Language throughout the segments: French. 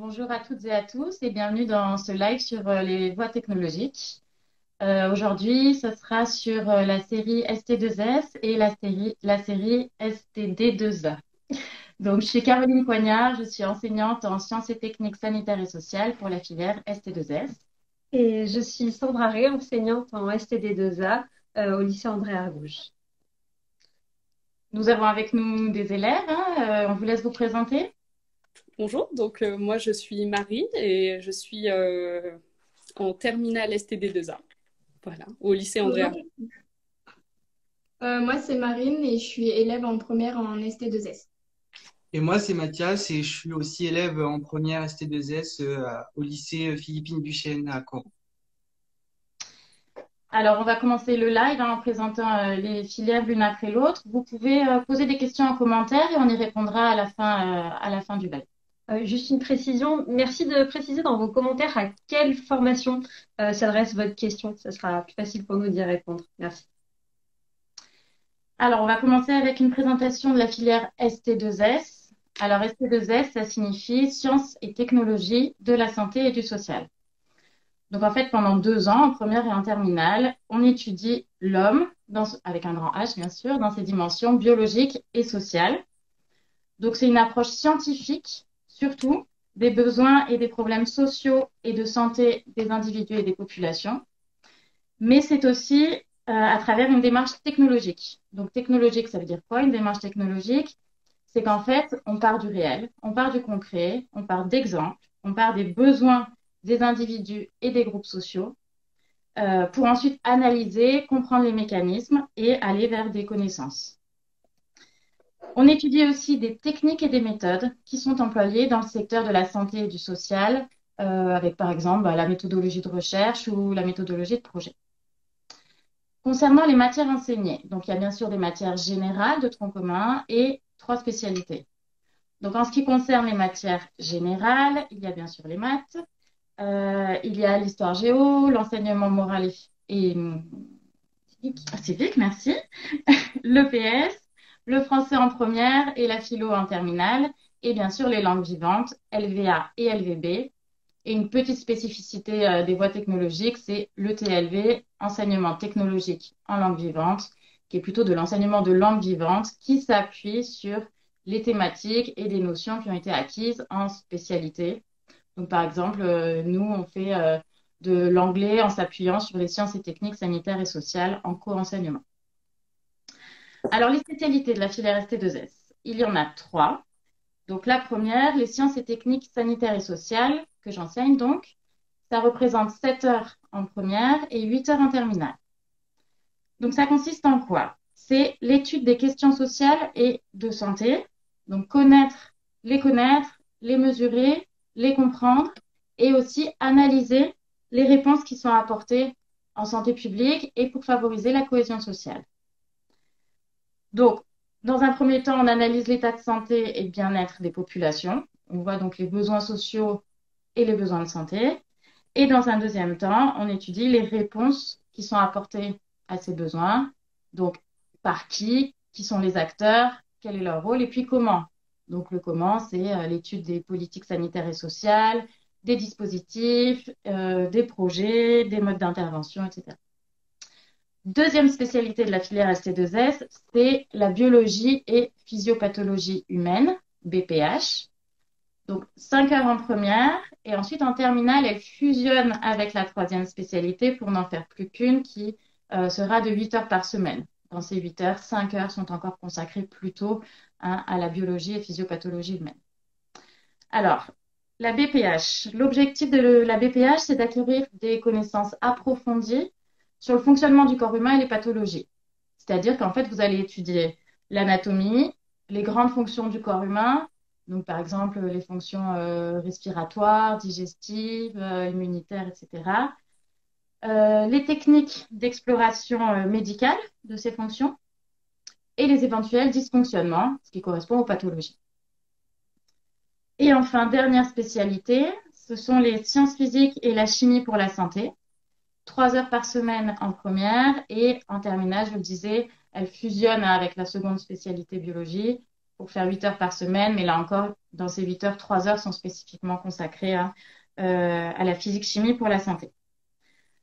Bonjour à toutes et à tous et bienvenue dans ce live sur les voies technologiques. Aujourd'hui, ce sera sur la série ST2S et la série STD2A. Donc, je suis Caroline Coignard, je suis enseignante en sciences et techniques sanitaires et sociales pour la filière ST2S. Et je suis Sandra Ré, enseignante en STD2A au lycée André Argouges. Nous avons avec nous des élèves, hein, on vous laisse vous présenter. Bonjour, moi je suis Marie et je suis en terminale STD2A, voilà, au lycée André Bonjour, Arnaud. moi c'est Marine et je suis élève en première en ST2S. Et moi, c'est Mathias et je suis aussi élève en première ST2S au lycée Philippine Duchesne à Caen. Alors, on va commencer le live en présentant les filières l'une après l'autre. Vous pouvez poser des questions en commentaire et on y répondra à la fin du live. Juste une précision, merci de préciser dans vos commentaires à quelle formation s'adresse votre question. Ça sera plus facile pour nous d'y répondre. Merci. Alors, on va commencer avec une présentation de la filière ST2S. Alors, ST2S, ça signifie Sciences et technologies de la santé et du social. Donc, en fait, pendant 2 ans, en première et en terminale, on étudie l'homme, avec un grand H, bien sûr, dans ses dimensions biologiques et sociales. Donc, c'est une approche scientifique, surtout, des besoins et des problèmes sociaux et de santé des individus et des populations. Mais c'est aussi à travers une démarche technologique. Donc, technologique, ça veut dire quoi, une démarche technologique? C'est qu'en fait, on part du réel, on part du concret, on part d'exemples, on part des besoins des individus et des groupes sociaux pour ensuite analyser, comprendre les mécanismes et aller vers des connaissances. On étudie aussi des techniques et des méthodes qui sont employées dans le secteur de la santé et du social, avec par exemple la méthodologie de recherche ou la méthodologie de projet. Concernant les matières enseignées, donc il y a bien sûr des matières générales de tronc commun et 3 spécialités. Donc en ce qui concerne les matières générales, il y a bien sûr les maths, il y a l'histoire géo, l'enseignement moral et civique, merci, l'EPS, le français en première et la philo en terminale, et bien sûr les langues vivantes, LVA et LVB. Et une petite spécificité des voies technologiques, c'est le TLV, enseignement technologique en langue vivante, qui est plutôt de l'enseignement de langue vivante qui s'appuie sur les thématiques et des notions qui ont été acquises en spécialité. Donc, par exemple, nous, on fait de l'anglais en s'appuyant sur les sciences et techniques sanitaires et sociales en co-enseignement. Alors, les spécialités de la filière ST2S, il y en a 3. Donc, la première, les sciences et techniques sanitaires et sociales, que j'enseigne donc, ça représente 7 heures en première et 8 heures en terminale. Donc, ça consiste en quoi? C'est l'étude des questions sociales et de santé. Donc, connaître, les mesurer, les comprendre et aussi analyser les réponses qui sont apportées en santé publique et pour favoriser la cohésion sociale. Donc, dans un premier temps, on analyse l'état de santé et de bien-être des populations. On voit donc les besoins sociaux et les besoins de santé. Et dans un deuxième temps, on étudie les réponses qui sont apportées à ces besoins. Donc, par qui sont les acteurs, quel est leur rôle et puis comment. Donc, le comment, c'est l'étude des politiques sanitaires et sociales, des dispositifs, des projets, des modes d'intervention, etc. Deuxième spécialité de la filière ST2S, c'est la biologie et physiopathologie humaine, BPH. Donc, 5 heures en première et ensuite en terminale, elle fusionne avec la troisième spécialité pour n'en faire plus qu'une qui sera de 8 heures par semaine. Dans ces 8 heures, 5 heures sont encore consacrées plutôt à la biologie et physiopathologie humaine. Alors, la BPH. L'objectif de la BPH, c'est d'acquérir des connaissances approfondies sur le fonctionnement du corps humain et les pathologies. C'est-à-dire qu'en fait, vous allez étudier l'anatomie, les grandes fonctions du corps humain, donc par exemple les fonctions respiratoires, digestives, immunitaires, etc. Les techniques d'exploration médicale de ces fonctions et les éventuels dysfonctionnements, ce qui correspond aux pathologies. Et enfin, dernière spécialité, ce sont les sciences physiques et la chimie pour la santé. 3 heures par semaine en première et en terminale, je le disais, elle fusionne avec la seconde spécialité biologie pour faire 8 heures par semaine, mais là encore, dans ces 8 heures, 3 heures sont spécifiquement consacrées à la physique-chimie pour la santé.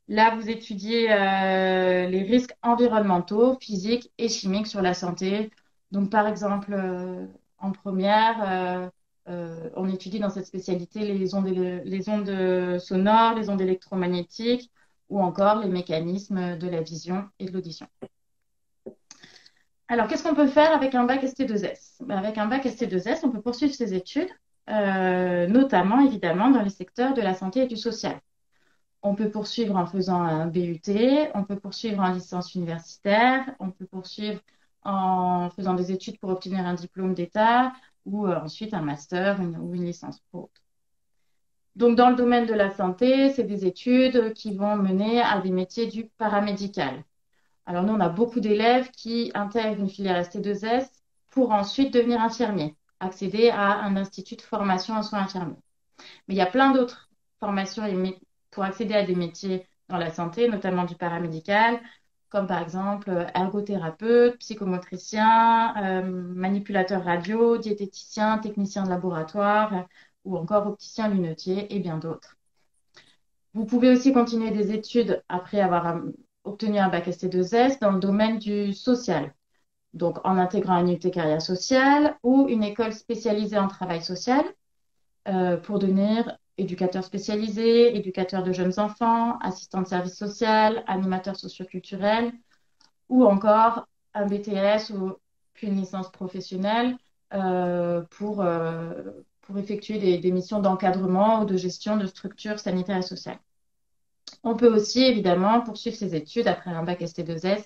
Là, vous étudiez les risques environnementaux, physiques et chimiques sur la santé. Donc, par exemple, en première, on étudie dans cette spécialité les ondes sonores, les ondes électromagnétiques ou encore les mécanismes de la vision et de l'audition. Alors, qu'est-ce qu'on peut faire avec un bac ST2S? Avec un bac ST2S, on peut poursuivre ses études, notamment, évidemment, dans les secteurs de la santé et du social. On peut poursuivre en faisant un BUT, on peut poursuivre en licence universitaire, on peut poursuivre en faisant des études pour obtenir un diplôme d'État ou ensuite un master ou une licence pro. Donc, dans le domaine de la santé, c'est des études qui vont mener à des métiers du paramédical. Alors, nous, on a beaucoup d'élèves qui intègrent une filière ST2S pour ensuite devenir infirmier, accéder à un institut de formation en soins infirmiers. Mais il y a plein d'autres formations pour accéder à des métiers dans la santé, notamment du paramédical, comme par exemple ergothérapeute, psychomotricien, manipulateur radio, diététicien, technicien de laboratoire ou encore opticien lunetier et bien d'autres. Vous pouvez aussi continuer des études après avoir obtenu un bac ST2S dans le domaine du social, donc en intégrant une UT carrière sociale ou une école spécialisée en travail social pour devenir éducateur spécialisé, éducateur de jeunes enfants, assistant de service social, animateur socioculturel ou encore un BTS ou puis une licence professionnelle pour effectuer des missions d'encadrement ou de gestion de structures sanitaires et sociales. On peut aussi évidemment poursuivre ses études après un bac ST2S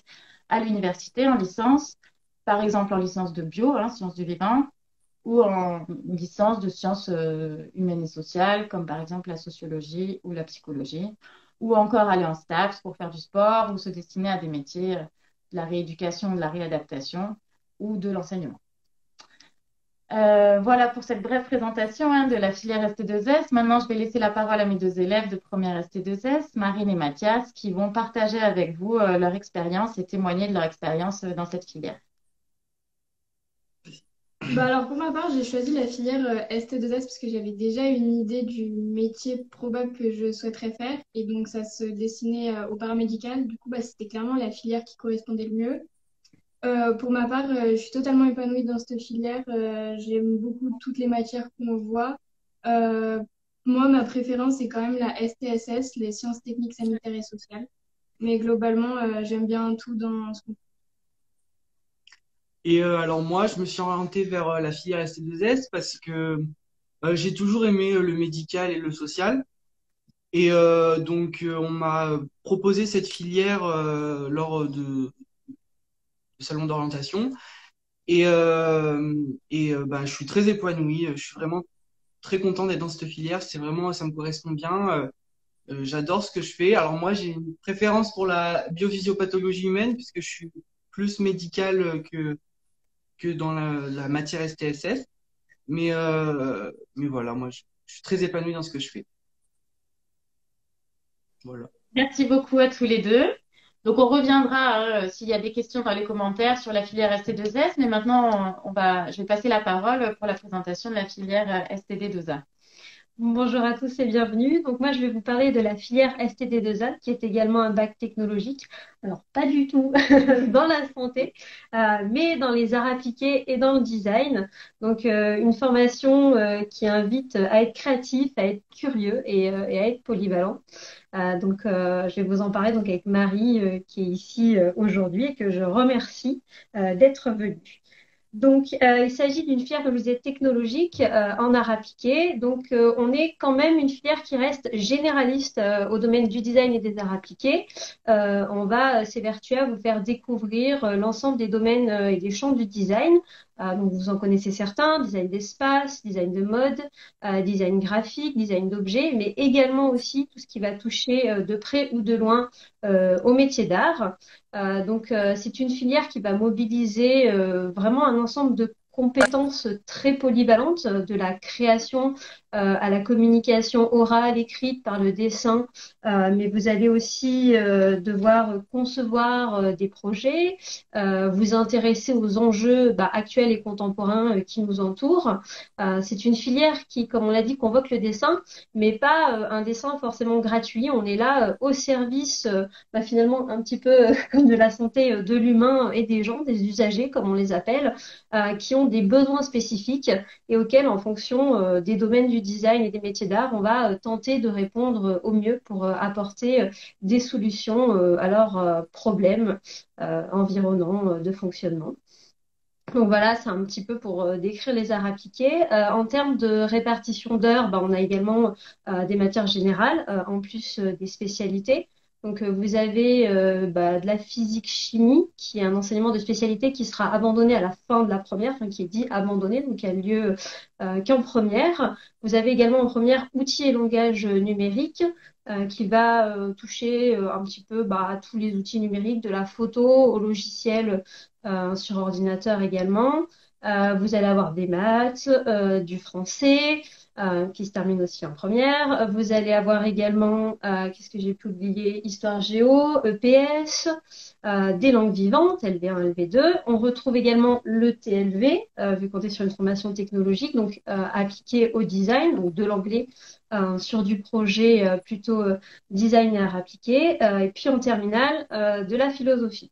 à l'université en licence, par exemple en licence de bio, sciences du vivant, ou en licence de sciences humaines et sociales, comme par exemple la sociologie ou la psychologie, ou encore aller en STAPS pour faire du sport ou se destiner à des métiers de la rééducation, de la réadaptation ou de l'enseignement. Voilà pour cette brève présentation de la filière ST2S. Maintenant, je vais laisser la parole à mes deux élèves de première ST2S, Marine et Mathias, qui vont partager avec vous leur expérience et témoigner de leur expérience dans cette filière. Alors pour ma part, j'ai choisi la filière ST2S parce que j'avais déjà une idée du métier probable que je souhaiterais faire et donc ça se destinait au paramédical. Du coup, c'était clairement la filière qui correspondait le mieux. Pour ma part, je suis totalement épanouie dans cette filière. J'aime beaucoup toutes les matières qu'on voit. Moi, ma préférence, c'est quand même la STSS, les sciences techniques, sanitaires et sociales. Mais globalement, j'aime bien tout dans ce qu'on fait. Et alors moi, je me suis orienté vers la filière ST2S parce que j'ai toujours aimé le médical et le social. Et donc, on m'a proposé cette filière lors du salon d'orientation. Et je suis très épanoui. Je suis vraiment très content d'être dans cette filière. Ça me correspond bien. J'adore ce que je fais. Alors moi, j'ai une préférence pour la biophysiopathologie humaine puisque je suis plus médical que dans la matière STSS. Mais voilà, moi, je suis très épanoui dans ce que je fais. Voilà. Merci beaucoup à tous les deux. Donc, on reviendra s'il y a des questions dans les commentaires sur la filière ST2S, mais maintenant, je vais passer la parole pour la présentation de la filière STD2A. Bonjour à tous et bienvenue. Donc moi, je vais vous parler de la filière STD2A, qui est également un bac technologique. Alors, pas du tout dans la santé, mais dans les arts appliqués et dans le design. Donc, une formation qui invite à être créatif, à être curieux et à être polyvalent. Je vais vous en parler donc avec Marie, qui est ici aujourd'hui et que je remercie d'être venue. Donc, il s'agit d'une filière, comme je disais, technologique en arts appliqués. Donc, on est quand même une filière qui reste généraliste au domaine du design et des arts appliqués. On va s'évertuer à vous faire découvrir l'ensemble des domaines et des champs du design. Donc, vous en connaissez certains, design d'espace, design de mode, design graphique, design d'objets, mais également aussi tout ce qui va toucher de près ou de loin au métier d'art. C'est une filière qui va mobiliser vraiment un ensemble de compétences très polyvalentes, de la création à la communication orale, écrite par le dessin, mais vous allez aussi devoir concevoir des projets, vous intéresser aux enjeux actuels et contemporains qui nous entourent. C'est une filière qui, comme on l'a dit, convoque le dessin, mais pas un dessin forcément gratuit. On est là au service, finalement, un petit peu comme de la santé de l'humain et des gens, des usagers, comme on les appelle, qui ont des besoins spécifiques et auxquels, en fonction des domaines du design et des métiers d'art, on va tenter de répondre au mieux pour apporter des solutions à leurs problèmes environnants de fonctionnement. Donc voilà, c'est un petit peu pour décrire les arts appliqués. En termes de répartition d'heures, on a également des matières générales, en plus des spécialités. Donc vous avez de la physique-chimie, qui est un enseignement de spécialité qui sera abandonné à la fin de la première, enfin qui est dit abandonné, donc qui a lieu qu'en première. Vous avez également en première outils et langage numérique, qui va toucher un petit peu à tous les outils numériques, de la photo au logiciel sur ordinateur également. Vous allez avoir des maths, du français, qui se termine aussi en première. Vous allez avoir également, qu'est-ce que j'ai pu oublier, histoire géo, EPS, des langues vivantes, LV1, LV2. On retrouve également le TLV, vu qu'on est sur une formation technologique, donc appliquée au design, donc de l'anglais sur du projet plutôt design et art appliqué. Et puis en terminale, de la philosophie.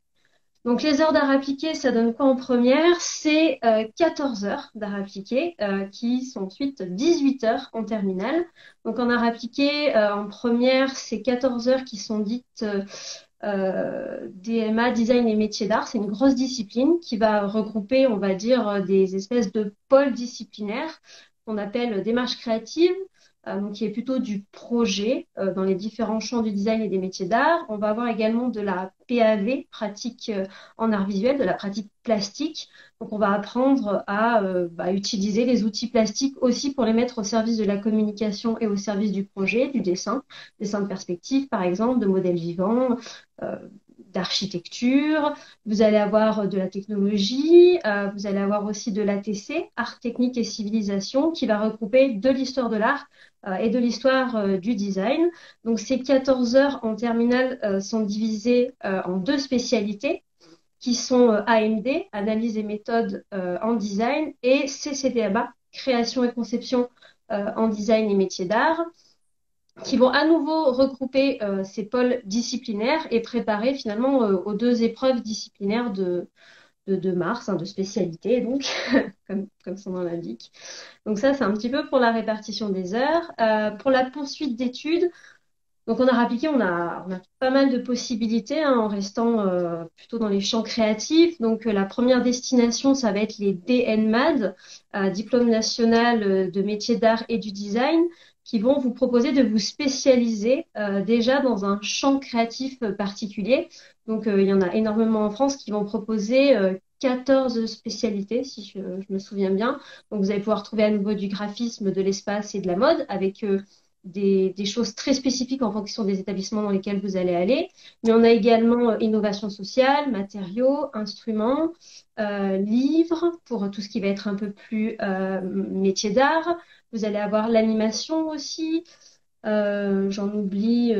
Donc les heures d'art appliqué, ça donne quoi en première? C'est 14 heures d'art appliqué qui sont ensuite 18 heures en terminale. Donc en art appliqué, en première, c'est 14 heures qui sont dites DMA, design et métiers d'art. C'est une grosse discipline qui va regrouper, on va dire, des espèces de pôles disciplinaires qu'on appelle démarche créative. Donc qui est plutôt du projet dans les différents champs du design et des métiers d'art. On va avoir également de la PAV, pratique en art visuel, de la pratique plastique. Donc on va apprendre à utiliser les outils plastiques aussi pour les mettre au service de la communication et au service du projet, du dessin de perspective par exemple, de modèles vivants, d'architecture. Vous allez avoir de la technologie, vous allez avoir aussi de l'ATC, art, technique et civilisation, qui va regrouper de l'histoire de l'art et de l'histoire du design. Donc ces 14 heures en terminale sont divisées en deux spécialités qui sont AMD, analyse et méthode en design, et CCDMA, création et conception en design et métiers d'art, qui vont à nouveau regrouper ces pôles disciplinaires et préparer finalement aux deux épreuves disciplinaires de mars, de spécialité, donc, comme son nom l'indique. Donc ça, c'est un petit peu pour la répartition des heures. Pour la poursuite d'études, donc en art appliqué, on a pas mal de possibilités en restant plutôt dans les champs créatifs. Donc la première destination, ça va être les DNMAD, Diplôme national de métiers d'art et du design, qui vont vous proposer de vous spécialiser déjà dans un champ créatif particulier. Donc il y en a énormément en France qui vont proposer 14 spécialités, si je me souviens bien. Donc vous allez pouvoir trouver à nouveau du graphisme, de l'espace et de la mode avec des choses très spécifiques en fonction des établissements dans lesquels vous allez aller. Mais on a également innovation sociale, matériaux, instruments, livres pour tout ce qui va être un peu plus métier d'art. Vous allez avoir l'animation aussi. J'en oublie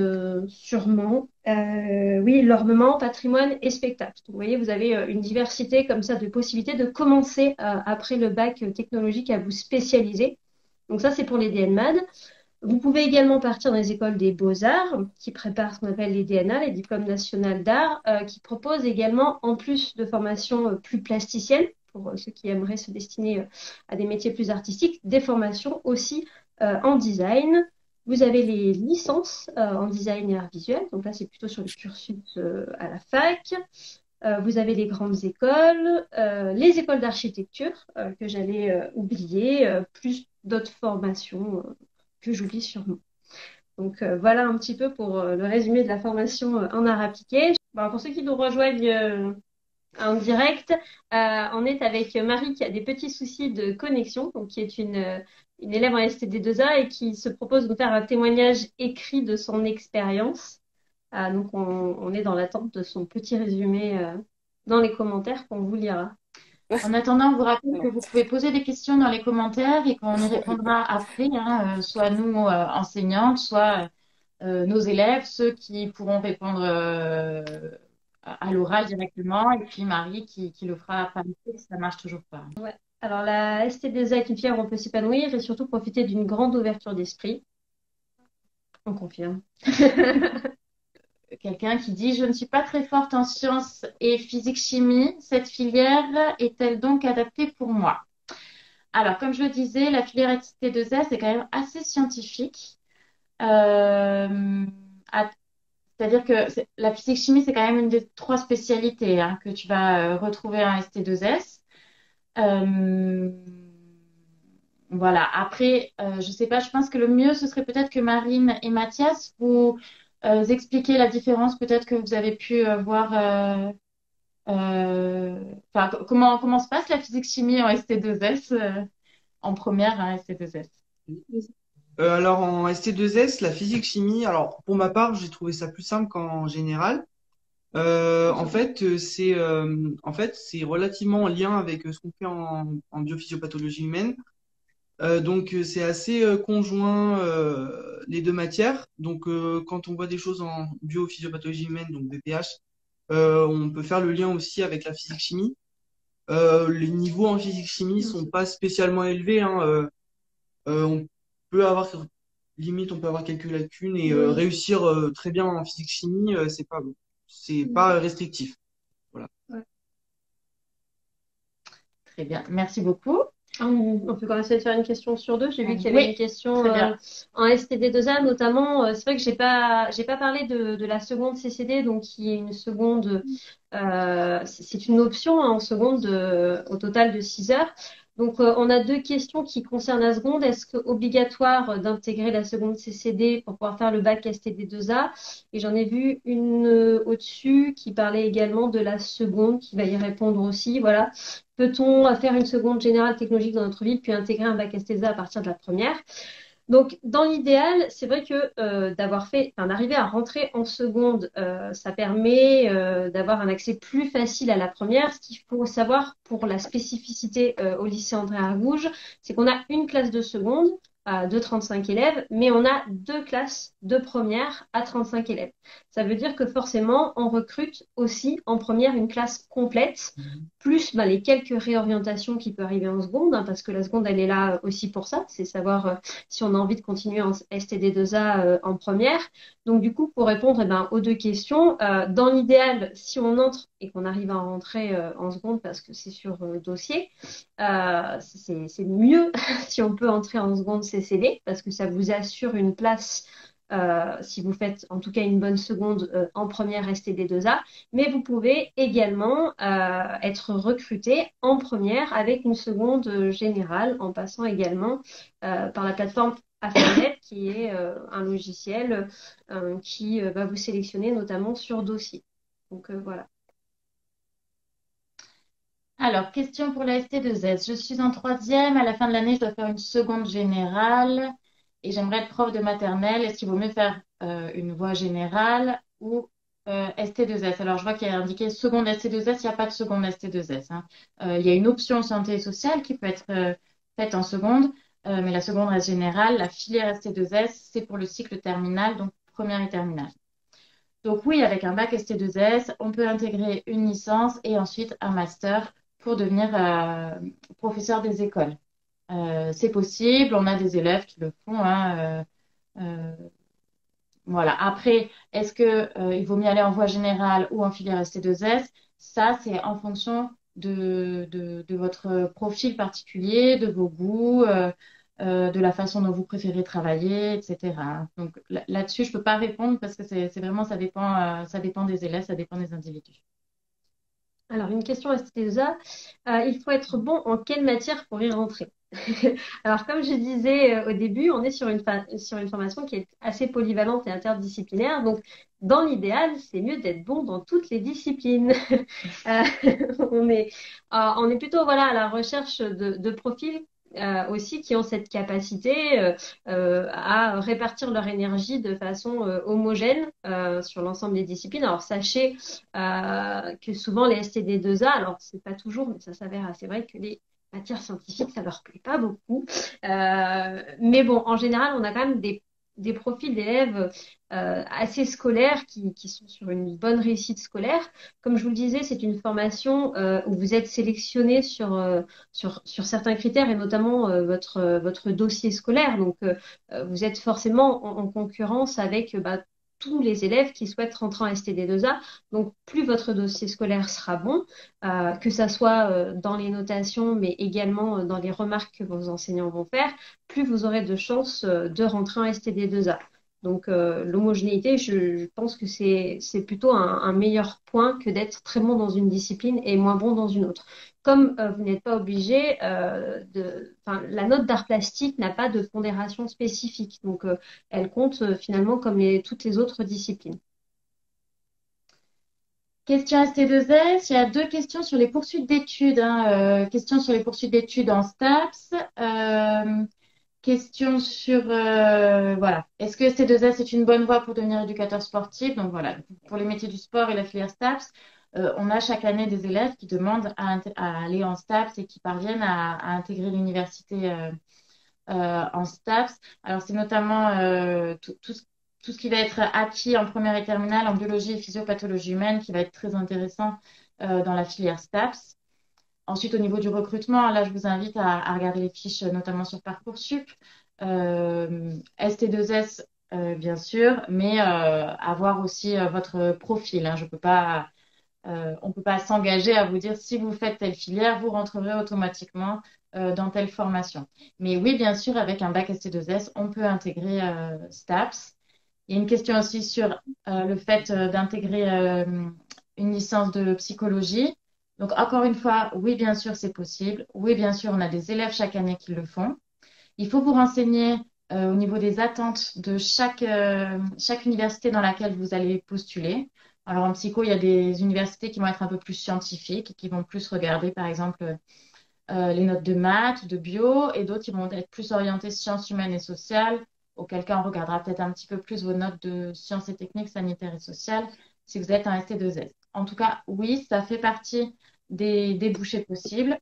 sûrement. Oui, l'ornement, patrimoine et spectacle. Donc, vous voyez, vous avez une diversité comme ça de possibilités de commencer après le bac technologique à vous spécialiser. Donc ça, c'est pour les DNMAD. Vous pouvez également partir dans les écoles des beaux-arts qui préparent ce qu'on appelle les DNA, les diplômes nationaux d'art, qui proposent également, en plus de formations plus plasticiennes, pour ceux qui aimeraient se destiner à des métiers plus artistiques, des formations aussi en design. Vous avez les licences en design et art visuel, donc là c'est plutôt sur le cursus à la fac. Vous avez les grandes écoles, les écoles d'architecture que j'allais oublier, plus d'autres formations que j'oublie sûrement. Donc voilà un petit peu pour le résumé de la formation en art appliqué. Pour ceux qui nous rejoignent en direct, on est avec Marie qui a des petits soucis de connexion, donc qui est une élève en STD2A et qui se propose de nous faire un témoignage écrit de son expérience. Donc on est dans l'attente de son petit résumé dans les commentaires qu'on vous lira. En attendant, on vous rappelle que vous pouvez poser des questions dans les commentaires et qu'on y répondra après, hein, soit nous, enseignantes, soit nos élèves, ceux qui pourront répondre à l'oral directement, et puis Marie qui le fera par écrit si ça marche toujours pas. Ouais. Alors, la ST2A est une filière où on peut s'épanouir et surtout profiter d'une grande ouverture d'esprit. On confirme. Quelqu'un qui dit: Je ne suis pas très forte en sciences et physique-chimie. Cette filière est-elle donc adaptée pour moi? Alors, comme je le disais, la filière ST2S est quand même assez scientifique. Euh, C'est-à-dire que la physique-chimie, c'est quand même une des 3 spécialités, hein, que tu vas retrouver en ST2S. Euh, voilà. Après, je sais pas, je pense que le mieux, ce serait peut-être que Marine et Mathias vous expliquez la différence peut-être que vous avez pu voir. Enfin, comment se passe la physique-chimie en ST2S, en première, hein, ST2S? Alors en ST2S, la physique-chimie, alors pour ma part, j'ai trouvé ça plus simple qu'en général. En fait, c'est relativement en lien avec ce qu'on fait en biophysiopathologie humaine. C'est assez conjoint les deux matières. Quand on voit des choses en biophysiopathologie humaine, donc BPH, on peut faire le lien aussi avec la physique-chimie. Les niveaux en physique-chimie sont pas spécialement élevés, hein. On peut avoir limite, on peut avoir quelques lacunes et réussir très bien en physique-chimie, c'est pas restrictif. Voilà. Ouais. Très bien, merci beaucoup. On peut commencer à faire une question sur deux. J'ai vu qu'il y avait Oui, une question très bien. en STD2A notamment. C'est vrai que j'ai pas parlé de la seconde CCD, donc qui est une seconde. C'est une option, hein, en seconde au total de 6 heures. Donc on a 2 questions qui concernent la seconde. Est-ce que obligatoire d'intégrer la seconde CCD pour pouvoir faire le bac STD2A? Et j'en ai vu une au-dessus qui parlait également de la seconde, qui va y répondre aussi. Voilà. Peut-on faire une seconde générale technologique dans notre ville, puis intégrer un bac STSA à partir de la première? Donc, dans l'idéal, c'est vrai que d'arriver à rentrer en seconde, ça permet d'avoir un accès plus facile à la première. Ce qu'il faut savoir pour la spécificité au lycée André Argouges, c'est qu'on a une classe de seconde de 35 élèves, mais on a 2 classes de première à 35 élèves. Ça veut dire que forcément, on recrute aussi en première une classe complète, plus les quelques réorientations qui peuvent arriver en seconde, hein, parce que la seconde, elle est là aussi pour ça, c'est savoir si on a envie de continuer en STD2A en première. Donc, du coup, pour répondre aux 2 questions, dans l'idéal, si on entre et qu'on arrive à rentrer en seconde, parce que c'est sur dossier, c'est mieux si on peut entrer en seconde CCD, parce que ça vous assure une place si vous faites en tout cas une bonne seconde en première STD2A, mais vous pouvez également être recruté en première avec une seconde générale en passant également par la plateforme Afternet, qui est un logiciel qui va vous sélectionner notamment sur dossier. Donc voilà. Alors, question pour la ST2S. Je suis en 3e. À la fin de l'année, je dois faire une seconde générale et j'aimerais être prof de maternelle. Est-ce qu'il vaut mieux faire une voie générale ou ST2S? Alors, je vois qu'il y a indiqué seconde ST2S. Il n'y a pas de seconde ST2S, hein. Il y a une option santé et sociale qui peut être faite en seconde, mais la seconde reste générale. La filière ST2S, c'est pour le cycle terminal, donc première et terminale. Donc oui, avec un bac ST2S, on peut intégrer une licence et ensuite un master pour devenir professeur des écoles. C'est possible, on a des élèves qui le font, hein, voilà. Après, est-ce que il vaut mieux aller en voie générale ou en filière ST2S? Ça, c'est en fonction de votre profil particulier, de vos goûts, de la façon dont vous préférez travailler, etc. Donc là-dessus, je peux pas répondre parce que c'est vraiment, ça dépend des élèves, ça dépend des individus. Alors, une question à ST2A. Il faut être bon en quelle matière pour y rentrer? Alors, comme je disais au début, on est sur une formation qui est assez polyvalente et interdisciplinaire. Donc, dans l'idéal, c'est mieux d'être bon dans toutes les disciplines. On est plutôt à la recherche de profils aussi qui ont cette capacité à répartir leur énergie de façon homogène sur l'ensemble des disciplines. Alors sachez que souvent les STD2A, alors c'est pas toujours, mais ça s'avère assez vrai que les matières scientifiques, ça leur plaît pas beaucoup. Mais bon, en général, on a quand même des profils d'élèves assez scolaires qui sont sur une bonne réussite scolaire. Comme je vous le disais, c'est une formation où vous êtes sélectionné sur certains critères et notamment votre dossier scolaire. Donc, vous êtes forcément en concurrence avec tous les élèves qui souhaitent rentrer en STD2A. Donc, plus votre dossier scolaire sera bon, que ça soit dans les notations, mais également dans les remarques que vos enseignants vont faire, plus vous aurez de chances de rentrer en STD2A. Donc, l'homogénéité, je pense que c'est plutôt un meilleur point que d'être très bon dans une discipline et moins bon dans une autre. Comme vous n'êtes pas obligé la note d'art plastique n'a pas de pondération spécifique. Donc, elle compte finalement comme toutes les autres disciplines. Question ST2S, il y a 2 questions sur les poursuites d'études. Question sur les poursuites d'études en STAPS. Question sur, voilà, est-ce que ST2S est une bonne voie pour devenir éducateur sportif? Donc voilà, pour les métiers du sport et la filière STAPS, on a chaque année des élèves qui demandent à aller en STAPS et qui parviennent à intégrer l'université en STAPS. Alors c'est notamment tout ce qui va être acquis en première et terminale en biologie et physiopathologie humaine qui va être très intéressant dans la filière STAPS. Ensuite, au niveau du recrutement, là, je vous invite à regarder les fiches, notamment sur Parcoursup. ST2S, bien sûr, mais avoir aussi votre profil. Hein. On ne peut pas s'engager à vous dire si vous faites telle filière, vous rentrerez automatiquement dans telle formation. Mais oui, bien sûr, avec un bac ST2S, on peut intégrer STAPS. Il y a une question aussi sur le fait d'intégrer une licence de psychologie. Donc, encore une fois, oui, bien sûr, c'est possible. Oui, bien sûr, on a des élèves chaque année qui le font. Il faut vous renseigner au niveau des attentes de chaque université dans laquelle vous allez postuler. Alors, en psycho, il y a des universités qui vont être un peu plus scientifiques, qui vont plus regarder, par exemple, les notes de maths, de bio, et d'autres qui vont être plus orientées sciences humaines et sociales, auquel cas on regardera peut-être un petit peu plus vos notes de sciences et techniques sanitaires et sociales si vous êtes un ST2S. En tout cas, oui, ça fait partie des débouchés possibles.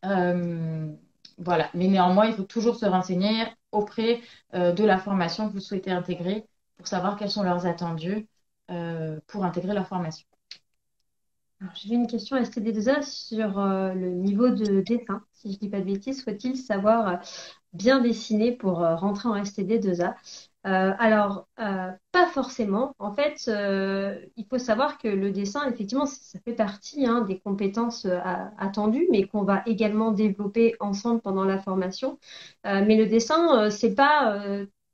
Voilà. Mais néanmoins, il faut toujours se renseigner auprès de la formation que vous souhaitez intégrer pour savoir quels sont leurs attendus pour intégrer leur formation. J'ai vu une question à STD2A sur le niveau de dessin. Si je ne dis pas de bêtises, faut-il savoir bien dessiner pour rentrer en STD2A? Alors, pas forcément. En fait, il faut savoir que le dessin, effectivement, ça fait partie des compétences attendues, mais qu'on va également développer ensemble pendant la formation. Mais le dessin, c'est pas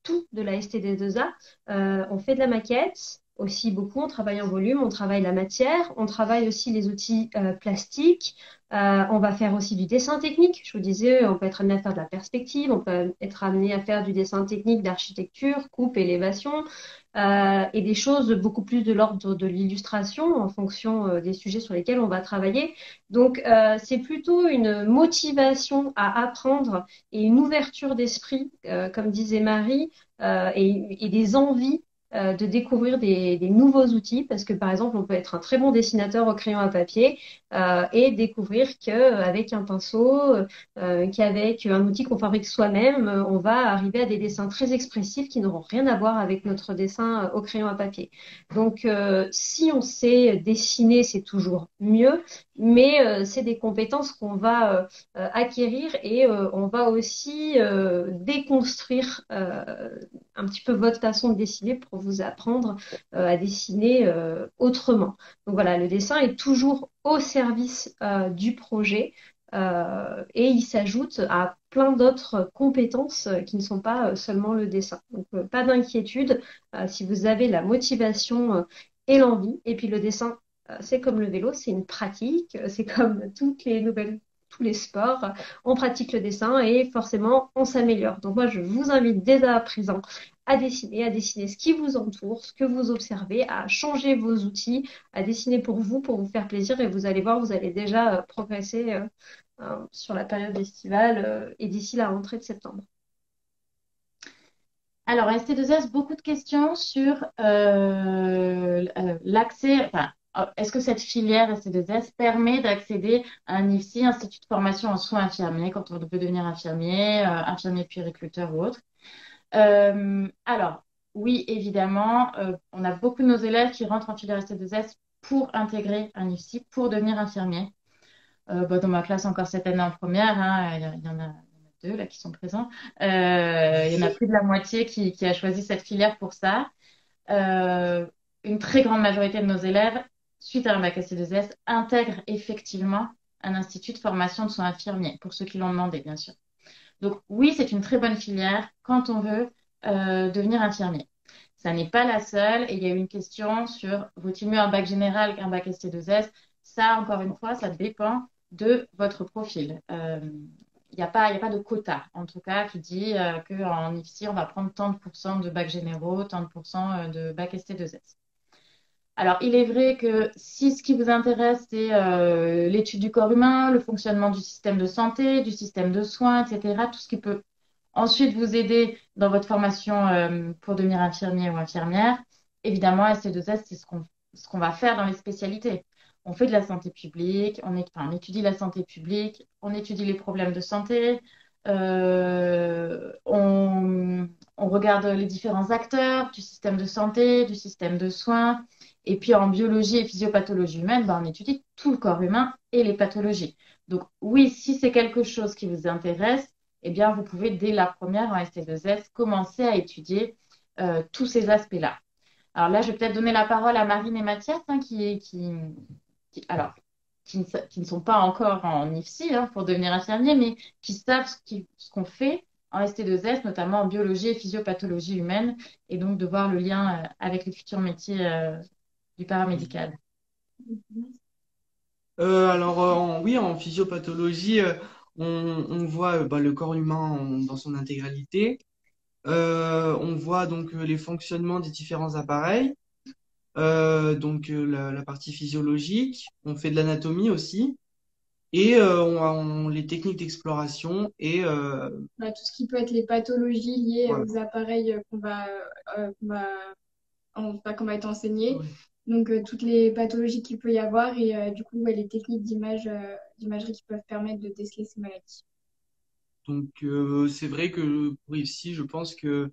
tout de la STD2A. On fait de la maquette. Aussi beaucoup, on travaille en volume, on travaille la matière, on travaille aussi les outils plastiques, on va faire aussi du dessin technique. Je vous disais, on peut être amené à faire de la perspective, on peut être amené à faire du dessin technique d'architecture, coupe, élévation, et des choses beaucoup plus de l'ordre de l'illustration en fonction des sujets sur lesquels on va travailler. Donc, c'est plutôt une motivation à apprendre et une ouverture d'esprit, comme disait Marie, et des envies de découvrir des nouveaux outils parce que par exemple on peut être un très bon dessinateur au crayon à papier et découvrir qu'avec un pinceau, qu'avec un outil qu'on fabrique soi-même, on va arriver à des dessins très expressifs qui n'auront rien à voir avec notre dessin au crayon à papier. Donc si on sait dessiner, c'est toujours mieux, mais c'est des compétences qu'on va acquérir et on va aussi déconstruire un petit peu votre façon de dessiner pour vous apprendre à dessiner autrement. Donc voilà, le dessin est toujours au service du projet et il s'ajoute à plein d'autres compétences qui ne sont pas seulement le dessin. Donc pas d'inquiétude si vous avez la motivation et l'envie. Et puis le dessin, c'est comme le vélo, c'est une pratique, c'est comme tous les sports, on pratique le dessin et forcément on s'améliore. Donc moi je vous invite dès à présent à dessiner ce qui vous entoure, ce que vous observez, à changer vos outils, à dessiner pour vous faire plaisir et vous allez voir, vous allez déjà progresser sur la période estivale et d'ici la rentrée de septembre. Alors, ST2S, beaucoup de questions sur l'accès. Enfin, est-ce que cette filière ST2S permet d'accéder à un IFSI, Institut de formation en soins infirmiers, quand on veut devenir infirmier, infirmier puériculteur ou autre? Alors, oui, évidemment, on a beaucoup de nos élèves qui rentrent en filière ST2S pour intégrer un IFSI, pour devenir infirmier. Dans ma classe encore cette année en première, hein, il y en a deux là qui sont présents. Il y en a plus de la moitié qui a choisi cette filière pour ça. Une très grande majorité de nos élèves, suite à un bac ST2S, intègrent effectivement un institut de formation de soins infirmiers, pour ceux qui l'ont demandé, bien sûr. Donc oui, c'est une très bonne filière quand on veut devenir infirmier. Ça n'est pas la seule. Et il y a eu une question sur vaut-il mieux un bac général qu'un bac ST2S? Ça, encore une fois, ça dépend de votre profil. Il n'y a pas de quota, en tout cas, qui dit qu'en IFSI, on va prendre tant de pourcents de bacs généraux, tant de pourcents de bac ST2S. Alors, il est vrai que si ce qui vous intéresse, c'est l'étude du corps humain, le fonctionnement du système de santé, du système de soins, etc., tout ce qui peut ensuite vous aider dans votre formation pour devenir infirmier ou infirmière, évidemment, ST2S, c'est ce qu'on va faire dans les spécialités. On fait de la santé publique, on étudie la santé publique, on étudie les problèmes de santé, on regarde les différents acteurs du système de santé, du système de soins. Et puis en biologie et physiopathologie humaine, on étudie tout le corps humain et les pathologies. Donc oui, si c'est quelque chose qui vous intéresse, eh bien vous pouvez dès la première en ST2S commencer à étudier tous ces aspects-là. Alors là, je vais peut-être donner la parole à Marine et Mathias, hein, qui ne sont pas encore en IFSI pour devenir infirmiers, mais qui savent ce qu'on fait en ST2S, notamment en biologie et physiopathologie humaine, et donc de voir le lien avec les futurs métiers du paramédical. Oui, en physiopathologie, on voit le corps humain dans son intégralité. On voit donc les fonctionnements des différents appareils, la partie physiologique. On fait de l'anatomie aussi, et les techniques d'exploration et Tout ce qui peut être les pathologies liées voilà. aux appareils qu'on va être enseigné. Ouais. Donc, toutes les pathologies qu'il peut y avoir et du coup, les techniques d'imagerie qui peuvent permettre de déceler ces maladies. Donc, c'est vrai que pour ici, je pense que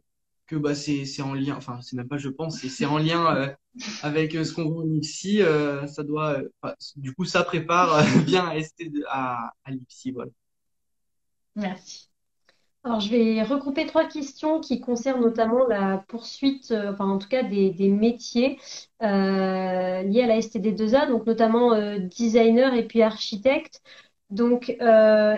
c'est en lien, enfin, c'est même pas je pense, c'est en lien avec ce qu'on voit ici. Ça doit, du coup, ça prépare bien à l'IPSI, voilà. Merci. Alors, je vais regrouper 3 questions qui concernent notamment la poursuite, enfin en tout cas des métiers liés à la STD2A, donc notamment designer et puis architecte. Donc,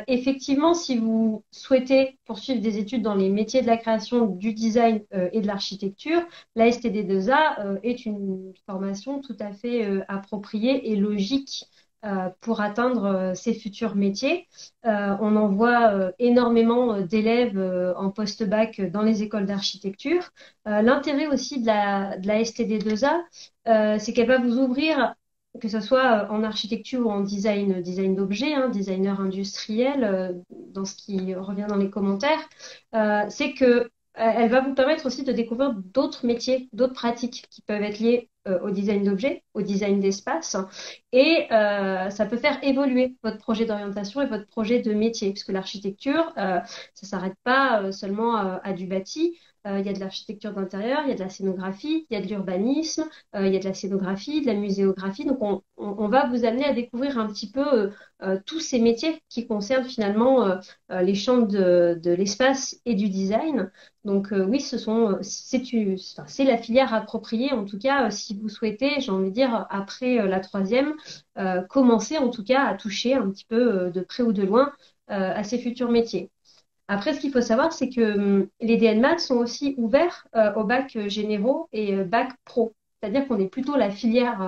effectivement, si vous souhaitez poursuivre des études dans les métiers de la création, du design et de l'architecture, la STD2A est une formation tout à fait appropriée et logique pour atteindre ces futurs métiers. On en voit énormément d'élèves en post-bac dans les écoles d'architecture. L'intérêt aussi de la STD2A, c'est qu'elle va vous ouvrir, que ce soit en architecture ou en design d'objets, designer industriel, dans ce qui revient dans les commentaires, c'est que elle va vous permettre aussi de découvrir d'autres métiers, d'autres pratiques qui peuvent être liées au design d'objets, au design d'espace, et ça peut faire évoluer votre projet d'orientation et votre projet de métier, puisque l'architecture, ça ne s'arrête pas seulement à du bâti. Il y a de l'architecture d'intérieur, il y a de la scénographie, il y a de l'urbanisme, il y a de la scénographie, de la muséographie. Donc, on va vous amener à découvrir un petit peu tous ces métiers qui concernent finalement les champs de l'espace et du design. Donc, oui, c'est la filière appropriée, en tout cas, si vous souhaitez, j'ai envie de dire, après la 3e, commencer en tout cas à toucher un petit peu de près ou de loin à ces futurs métiers. Après, ce qu'il faut savoir, c'est que les DNMAT sont aussi ouverts aux bacs généraux et bacs pro. C'est-à-dire qu'on est plutôt la filière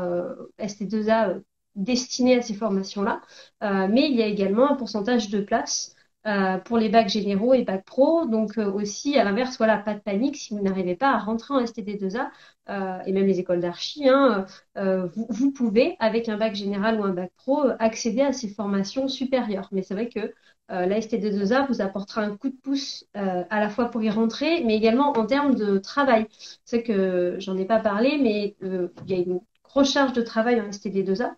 ST2A destinée à ces formations-là. Mais il y a également un pourcentage de places pour les bacs généraux et bacs pro. Donc aussi, à l'inverse, voilà, pas de panique si vous n'arrivez pas à rentrer en STD2A et même les écoles d'archi, hein, vous pouvez, avec un bac général ou un bac pro, accéder à ces formations supérieures. Mais c'est vrai que la STD2A vous apportera un coup de pouce à la fois pour y rentrer, mais également en termes de travail. C'est que j'en ai pas parlé, mais il y a une grosse charge de travail en STD2A.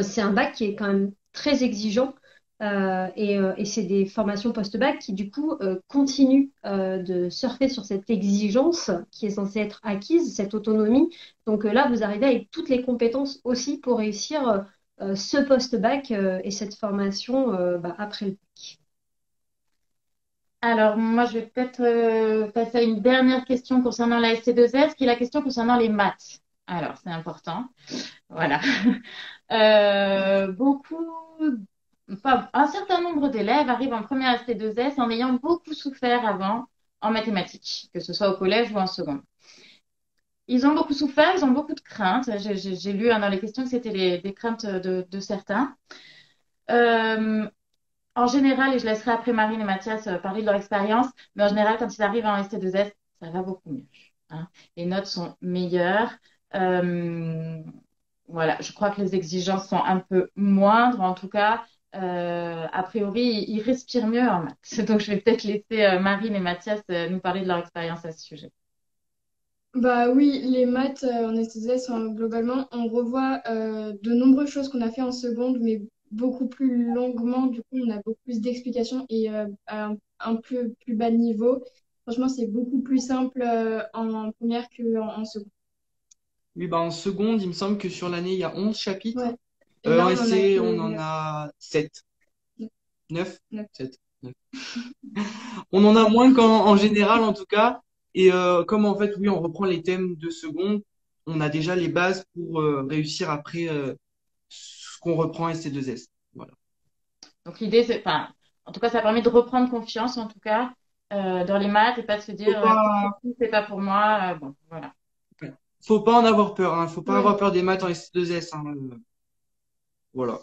C'est un bac qui est quand même très exigeant et c'est des formations post-bac qui du coup continuent de surfer sur cette exigence qui est censée être acquise, cette autonomie. Donc là, vous arrivez avec toutes les compétences aussi pour réussir ce post-bac et cette formation après le bac. Alors, moi, je vais peut-être passer à une dernière question concernant la ST2S, qui est la question concernant les maths. Alors, c'est important. Voilà. Beaucoup, un certain nombre d'élèves arrivent en première ST2S en ayant beaucoup souffert avant en mathématiques, que ce soit au collège ou en seconde. Ils ont beaucoup souffert, ils ont beaucoup de craintes. J'ai lu dans les questions que c'était des craintes de certains. En général, et je laisserai après Marine et Mathias parler de leur expérience, mais en général, quand ils arrivent en ST2S, ça va beaucoup mieux, hein. Les notes sont meilleures. Euh, voilà, je crois que les exigences sont un peu moindres. En tout cas, a priori, ils respirent mieux en maths. Donc, je vais peut-être laisser Marine et Mathias nous parler de leur expérience à ce sujet. Bah oui, les maths en STS, globalement, on revoit de nombreuses choses qu'on a fait en seconde, mais beaucoup plus longuement. Du coup, on a beaucoup plus d'explications et à un peu plus bas niveau. Franchement, c'est beaucoup plus simple en première qu'en seconde. Oui, bah en seconde, il me semble que sur l'année, il y a 11 chapitres. Ouais. Et là, En on en a SC, que on en 9. a 7. 9? Neuf. 7. On en a moins qu'en général, en tout cas. Et comme en fait, oui, on reprend les thèmes de seconde, on a déjà les bases pour réussir après ce qu'on reprend en SC2S. Voilà. Donc, l'idée, c'est, enfin, en tout cas, ça permet de reprendre confiance, en tout cas, dans les maths et pas de se Faut dire, pas, c'est pas pour moi. Bon, voilà. faut pas en avoir peur, hein. Faut pas Ouais. avoir peur des maths en SC2S, hein. Voilà.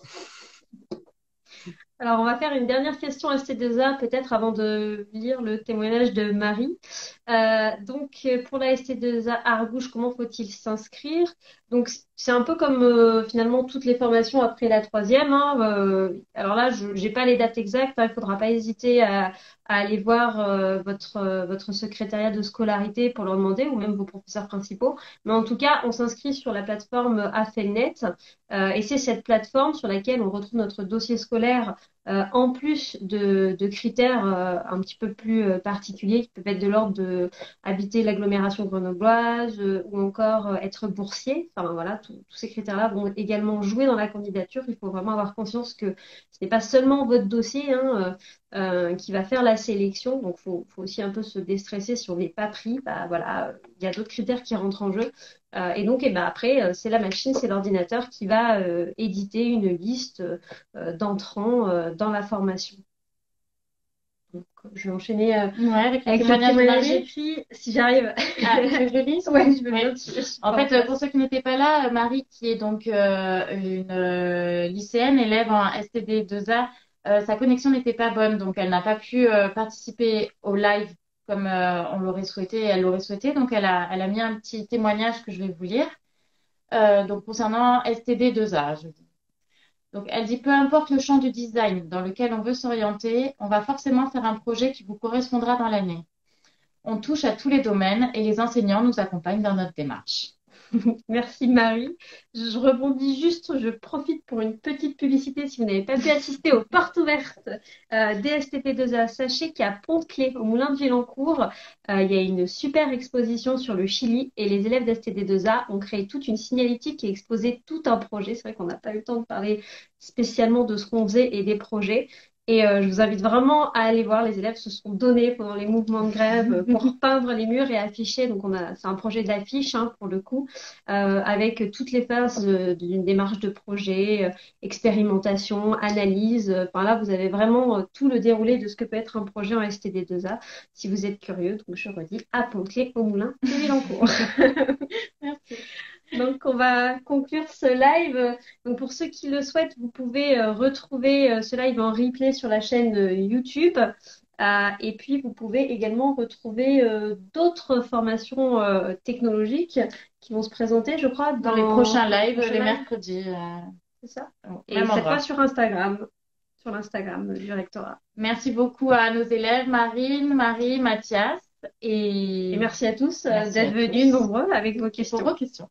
Alors, on va faire une dernière question ST2A, peut-être avant de lire le témoignage de Marie. Pour la ST2A Argouche, comment faut-il s'inscrire? Donc, c'est un peu comme finalement toutes les formations après la troisième, hein. Alors là, je n'ai pas les dates exactes, hein, il ne faudra pas hésiter à aller voir votre secrétariat de scolarité pour leur demander, ou même vos professeurs principaux. Mais en tout cas, on s'inscrit sur la plateforme AFELNet, et c'est cette plateforme sur laquelle on retrouve notre dossier scolaire en plus de critères un petit peu plus particuliers qui peuvent être de l'ordre de habiter l'agglomération grenobloise ou encore être boursier. Enfin voilà, tous ces critères-là vont également jouer dans la candidature. Il faut vraiment avoir conscience que ce n'est pas seulement votre dossier hein, qui va faire la sélection. Donc faut aussi un peu se déstresser si on n'est pas pris. Bah, voilà, il y a d'autres critères qui rentrent en jeu. Et donc, après, c'est la machine, c'est l'ordinateur qui va éditer une liste d'entrants dans la formation. Donc, je vais enchaîner Ouais, avec le avec le témoignage de témoignage Marie. écrit, si j'arrive. Ah, tu veux que je le lise? Ouais, je veux Ouais. bien. En fait, pour ceux qui n'étaient pas là, Marie, qui est donc une lycéenne, élève en STD2A, sa connexion n'était pas bonne, donc elle n'a pas pu participer au live comme on l'aurait souhaité et elle l'aurait souhaité. Donc elle a mis un petit témoignage que je vais vous lire. Donc concernant STD2A, je dis. Donc elle dit, peu importe le champ du design dans lequel on veut s'orienter, on va forcément faire un projet qui vous correspondra dans l'année. On touche à tous les domaines et les enseignants nous accompagnent dans notre démarche. Merci Marie. Je rebondis juste, je profite pour une petite publicité. Si vous n'avez pas pu assister aux portes ouvertes DSTP2A, sachez qu'à Pont-Clé, au Moulin de Vilancourt, il y a une super exposition sur le Chili et les élèves d'STD2A ont créé toute une signalétique et exposé tout un projet. C'est vrai qu'on n'a pas eu le temps de parler spécialement de ce qu'on faisait et des projets. Et je vous invite vraiment à aller voir. Les élèves se sont donnés pendant les mouvements de grève pour peindre les murs et afficher. Donc, c'est un projet d'affiche hein, pour le coup, avec toutes les phases d'une démarche de projet, expérimentation, analyse. Enfin, là, vous avez vraiment tout le déroulé de ce que peut être un projet en STD2A si vous êtes curieux. Donc, je redis, à Pont-Clé au Moulin de Vilancourt. Merci. Donc, on va conclure ce live. Donc, pour ceux qui le souhaitent, vous pouvez retrouver ce live en replay sur la chaîne YouTube. Et puis, vous pouvez également retrouver d'autres formations technologiques qui vont se présenter, je crois, Dans les prochains lives, les lives. mercredis. C'est ça. Au Et même cette endroit. fois sur Instagram, sur l'Instagram du rectorat. Merci beaucoup à nos élèves, Marine, Marie, Mathias. Et merci à tous Merci d'être à venus tous. nombreux avec vos Pour questions. vos questions.